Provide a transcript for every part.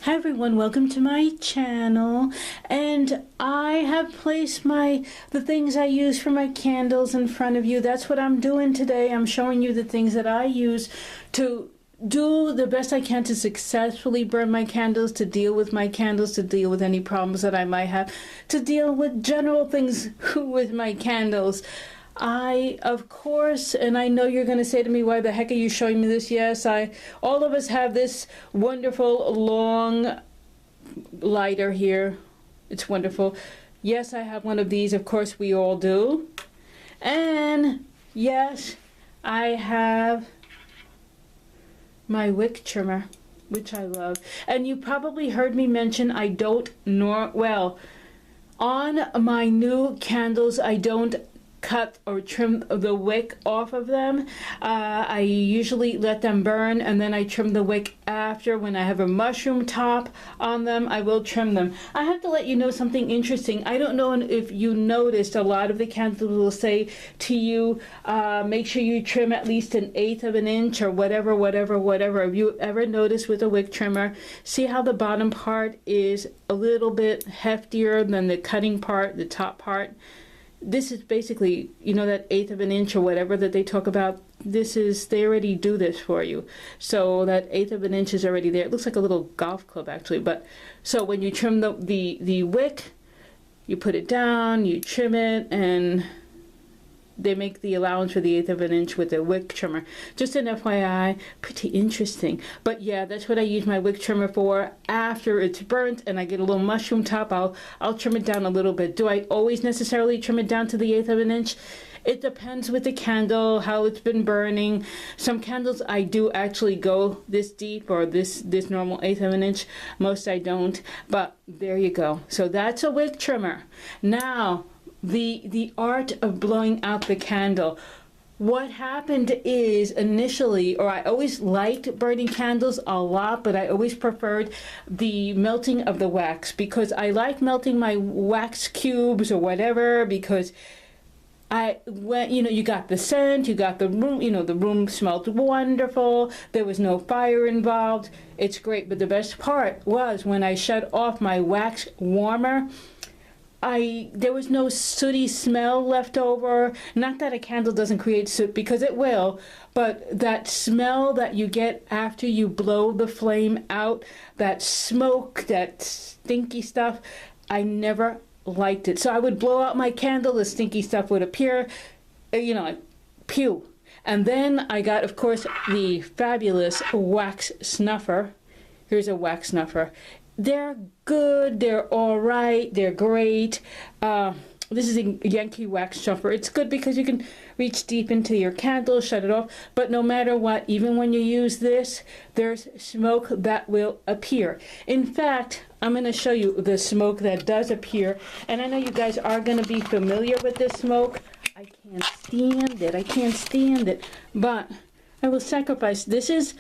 Hi everyone, welcome to my channel, and I have placed the things I use for my candles in front of you. That's what I'm doing today. I'm showing you the things that I use to do the best I can to successfully burn my candles, to deal with my candles, to deal with any problems that I might have, to deal with general things with my candles. Of course, and I know you're going to say to me, why the heck are you showing me this? Yes, all of us have this wonderful long lighter here. It's wonderful. Yes, I have one of these. Of course, we all do. And yes, I have my wick trimmer, which I love. And you probably heard me mention on my new candles, I don't cut or trim the wick off of them. I usually let them burn and then I trim the wick after. When I have a mushroom top on them, I will trim them. I have to let you know something interesting. I don't know if you noticed, a lot of the candles will say to you, make sure you trim at least 1/8 of an inch or whatever. Have you ever noticed with a wick trimmer, see how the bottom part is a little bit heftier than the cutting part, the top part? This is basically, you know, that 1/8 of an inch or whatever that they talk about. They already do this for you. So that 1/8 of an inch is already there. It looks like a little golf club actually. But so when you trim the wick, you put it down, you trim it, and they make the allowance for the 1/8 of an inch with the wick trimmer. Just an FYI, pretty interesting. But yeah, that's what I use my wick trimmer for. After it's burnt and I get a little mushroom top, I'll trim it down a little bit. Do I always necessarily trim it down to the 1/8 of an inch? It depends with the candle, how it's been burning. Some candles I do actually go this deep, or this normal 1/8 of an inch. Most I don't, but there you go. So that's a wick trimmer. Now, the art of blowing out the candle. What happened is initially, or I always liked burning candles a lot, but I always preferred the melting of the wax, because I like melting my wax cubes or whatever, because you got the scent, you got the room, the room smelled wonderful, there was no fire involved. It's great. But the best part was when I shut off my wax warmer, there was no sooty smell left over. Not that a candle doesn't create soot, because it will, but that smell that you get after you blow the flame out, that smoke, that stinky stuff, I never liked it. So I would blow out my candle, the stinky stuff would appear, like pew. And then I got, of course, the fabulous wax snuffer. Here's a wax snuffer. They're good, they're all right, they're great. This is a Yankee wax snuffer. It's good because you can reach deep into your candle, shut it off. But no matter what, even when you use this, there's smoke that will appear. In fact, I'm going to show you the smoke that does appear. And I know you guys are going to be familiar with this smoke. I can't stand it. But I will sacrifice. This is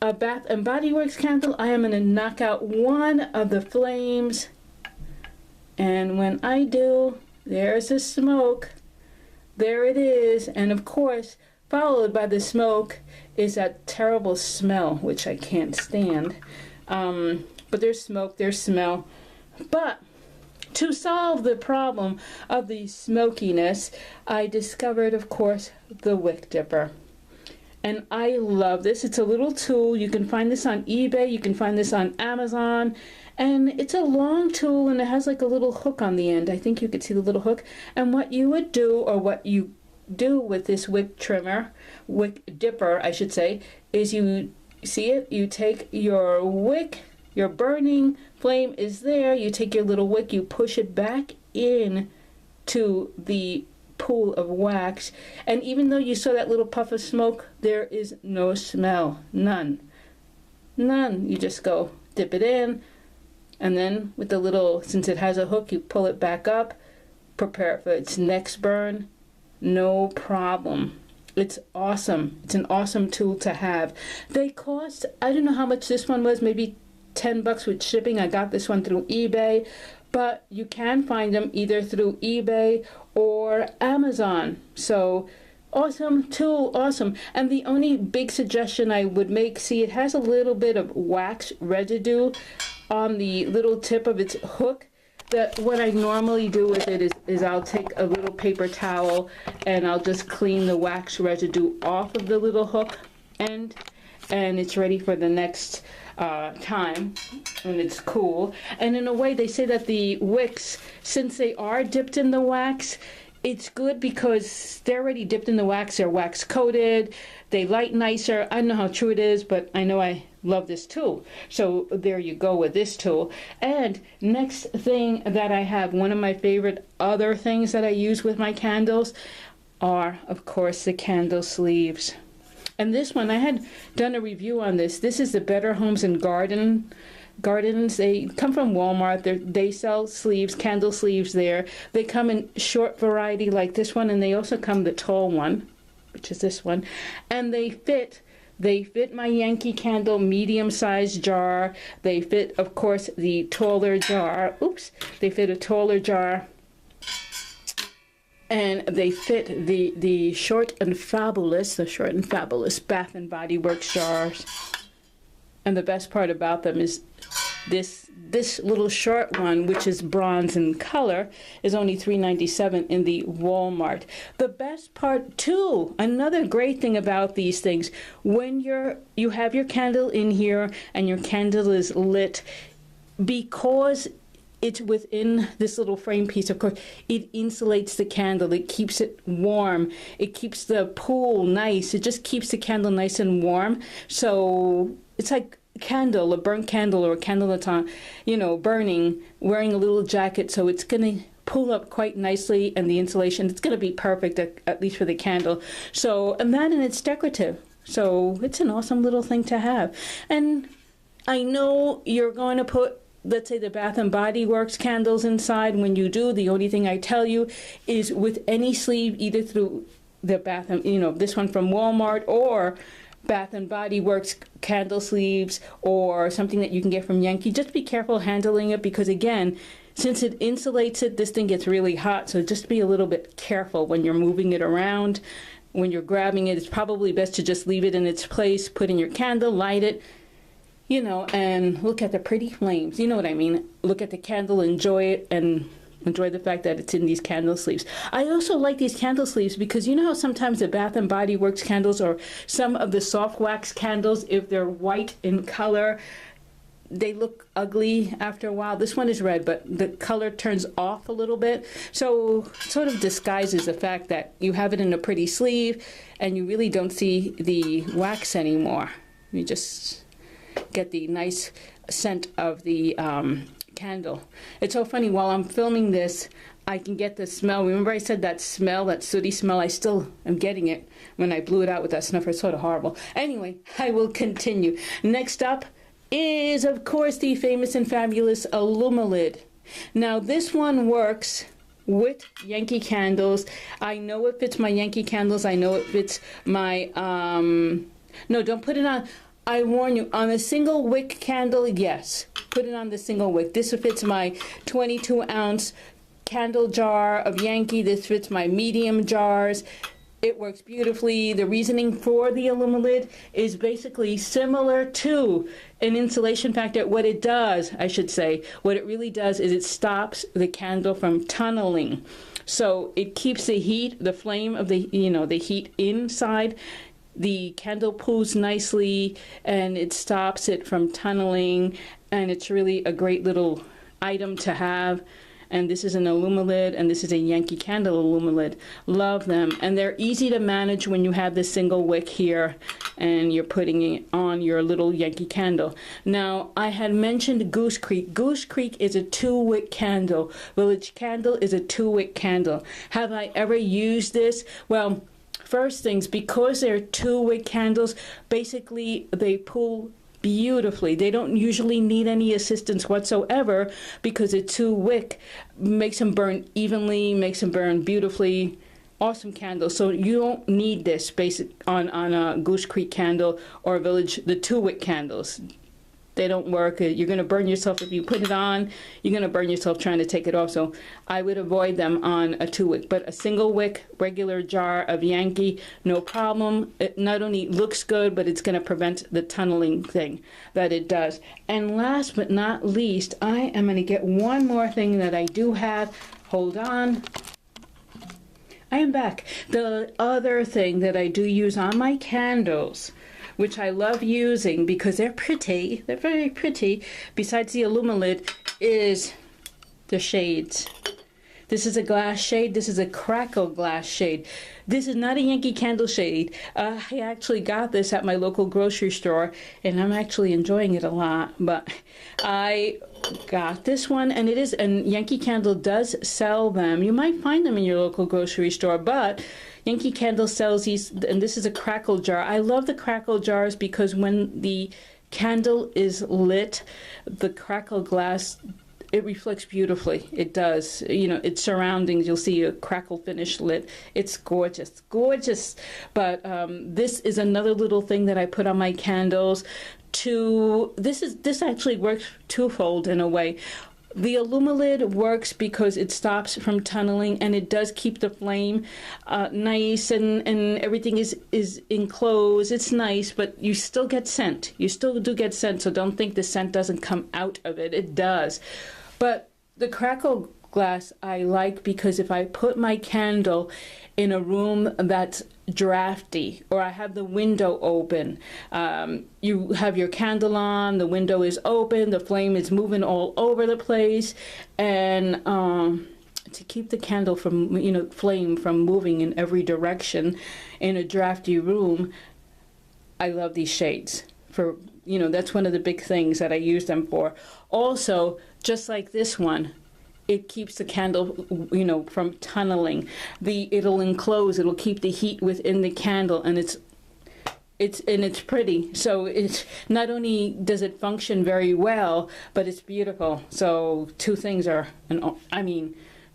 a Bath and Body Works candle. I am going to knock out one of the flames, and when I do, there's the smoke. There it is. And of course, followed by the smoke is that terrible smell, which I can't stand. But there's smoke, there's smell. But to solve the problem of the smokiness, I discovered, of course, the wick dipper. And I love this. It's a little tool. You can find this on eBay. You can find this on Amazon. And it's a long tool, and it has like a little hook on the end. I think you could see the little hook. And what you would do, or what you do with this wick dipper, I should say, is you see it? You take your wick, your burning flame is there. You take your little wick, you push it back in to the pool of wax, and even though you saw that little puff of smoke, there is no smell. None. You just go dip it in, and then with the little, since it has a hook, you pull it back up, prepare it for its next burn. No problem. It's awesome. It's an awesome tool to have. They cost, I don't know how much this one was, maybe $10 with shipping. I got this one through eBay, but you can find them either through eBay or Amazon. So Awesome tool, awesome. And the only big suggestion I would make, see, it has a little bit of wax residue on the little tip of its hook. That what I normally do with it is I'll take a little paper towel and I'll just clean the wax residue off of the little hook end, and it's ready for the next time when it's cool. And in a way, they say that the wicks, since they are dipped in the wax, it's good because they're already dipped in the wax, they're wax coated, they light nicer. I don't know how true it is, but I know I love this tool. So there you go with this tool. And next thing that I have, one of my favorite other things that I use with my candles are, of course, the candle sleeves. And this one, I had done a review on this. This is the Better Homes and Gardens. They come from Walmart. They sell sleeves, candle sleeves there. They come in short variety like this one, and they also come the tall one, which is this one. And they fit my Yankee Candle medium-sized jar. They fit, of course, the taller jar. Oops, they fit a taller jar. And they fit the Short and Fabulous Bath and Body Works jars. And the best part about them is this little short one, which is bronze in color, is only $3.97 in the Walmart. The best part too, another great thing about these things, when you have your candle in here and your candle is lit, because it's within this little frame piece, of course, it insulates the candle. It keeps it warm. It keeps the pool nice. It just keeps the candle nice and warm. So it's like a burnt candle, or a candle that's on, burning, wearing a little jacket. So it's going to pull up quite nicely, and the insulation, it's going to be perfect, at least for the candle. So, and it's decorative. So it's an awesome little thing to have. And I know you're going to put, let's say, the Bath and Body Works candles inside. When you do, the only thing I tell you is with any sleeve, either through the Bath and, this one from Walmart, or Bath and Body Works candle sleeves, or something that you can get from Yankee, just be careful handling it, because again, since it insulates it, this thing gets really hot. So just be a little bit careful when you're moving it around. When you're grabbing it, it's probably best to just leave it in its place, put in your candle, light it, and look at the pretty flames. You know what I mean? Look at the candle, enjoy it, and enjoy the fact that it's in these candle sleeves. I also like these candle sleeves because you know how sometimes the Bath and Body Works candles, or some of the soft wax candles, if they're white in color, they look ugly after a while. This one is red, but the color turns off a little bit. So sort of disguises the fact that you have it in a pretty sleeve and you really don't see the wax anymore. You just get the nice scent of the candle. It's so funny, while I'm filming this, I can get the smell. Remember I said that smell, that sooty smell? I still am getting it when I blew it out with that snuffer. It's sort of horrible. Anyway, I will continue. Next up is, of course, the famous and fabulous Illumilid. Now, this one works with Yankee candles. I know it fits my Yankee candles. I know it fits my, no, don't put it on. I warn you, on a single wick candle, yes, put it on the single wick. This fits my 22-ounce candle jar of Yankee. This fits my medium jars. It works beautifully. The reasoning for the Illumilid is basically similar to an insulation factor. What it does, I should say, what it really does is it stops the candle from tunneling. So it keeps the heat, the flame of the, the heat inside. The candle pulls nicely and it stops it from tunneling, and it's really a great little item to have. And this is an Illumilid, and this is a Yankee Candle Illumilid. Love them, and they're easy to manage when you have this single wick here and you're putting it on your little Yankee candle. Now, I had mentioned Goose Creek. Goose Creek is a 2-wick candle. Village Candle is a 2-wick candle. Have I ever used this? Well, first things, because they're 2-wick candles, basically they pull beautifully. They don't usually need any assistance whatsoever because a 2-wick makes them burn evenly, makes them burn beautifully. Awesome candle. So you don't need this basic on a Goose Creek candle or Village, the 2-wick candles. They don't work. You're going to burn yourself if you put it on. You're going to burn yourself trying to take it off. So I would avoid them on a 2-wick. But a single wick, regular jar of Yankee, no problem. It not only looks good, but it's going to prevent the tunneling thing that it does. And last but not least, I am going to get one more thing that I do have. Hold on. I am back. The other thing that I do use on my candles, which I love using because they're pretty, they're very pretty, besides the Alumalid, is the shades. This is a glass shade. This is a crackle glass shade. This is not a Yankee Candle shade. I actually got this at my local grocery store, and I'm actually enjoying it a lot. But I got this one, and Yankee Candle does sell them. You might find them in your local grocery store, but Yankee Candle sells these, and this is a crackle jar. I love the crackle jars because when the candle is lit, the crackle glass, it reflects beautifully. It does. You know, its surroundings, you'll see a crackle finish lit. It's gorgeous, gorgeous. But this is another little thing that I put on my candles. This actually works twofold in a way. The Alumalid works because it stops from tunneling, and it does keep the flame nice, and everything is enclosed. It's nice, but you still get scent. You still do get scent, so don't think the scent doesn't come out of it. It does. But the crackle glass I like because if I put my candle in a room that's drafty, or I have the window open, you have your candle on, the window is open, the flame is moving all over the place, and to keep the candle from, flame from moving in every direction in a drafty room, I love these shades. That's one of the big things that I use them for. Also, just like this one, it keeps the candle, from tunneling. It'll enclose, it'll keep the heat within the candle, and it's pretty. So it's not only does it function very well, but it's beautiful. So two things are,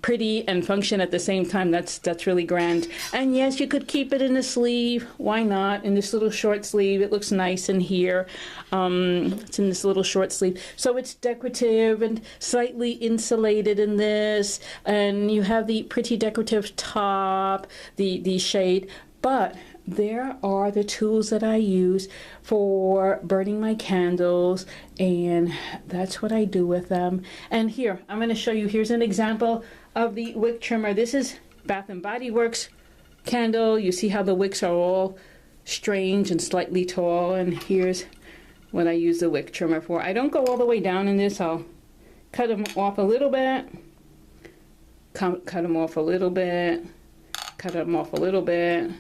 pretty and function at the same time. That's really grand. And yes, you could keep it in a sleeve. Why not? In this little short sleeve, it looks nice in here. It's in this little short sleeve, so it's decorative and slightly insulated in this. And you have the pretty decorative top, the shade. But there are the tools that I use for burning my candles, and that's what I do with them. And here, I'm going to show you, here's an example of the wick trimmer. This is Bath and Body Works candle. You see how the wicks are all strange and slightly tall, and here's what I use the wick trimmer for. I don't go all the way down in this. I'll cut them off a little bit, cut them off a little bit, cut them off a little bit,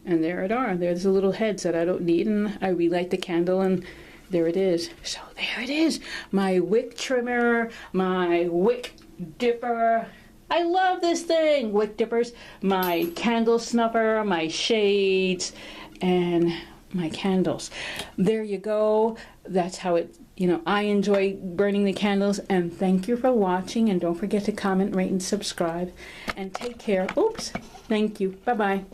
and there it are. There's the little heads that I don't need, and I relight the candle, and there it is. So there it is, my wick trimmer, my wick dipper. I love this thing, wick dippers, my candle snuffer, my shades, and my candles. There you go. That's how it, I enjoy burning the candles. And thank you for watching, and don't forget to comment, rate, and subscribe, and take care. Oops. Thank you. Bye-bye.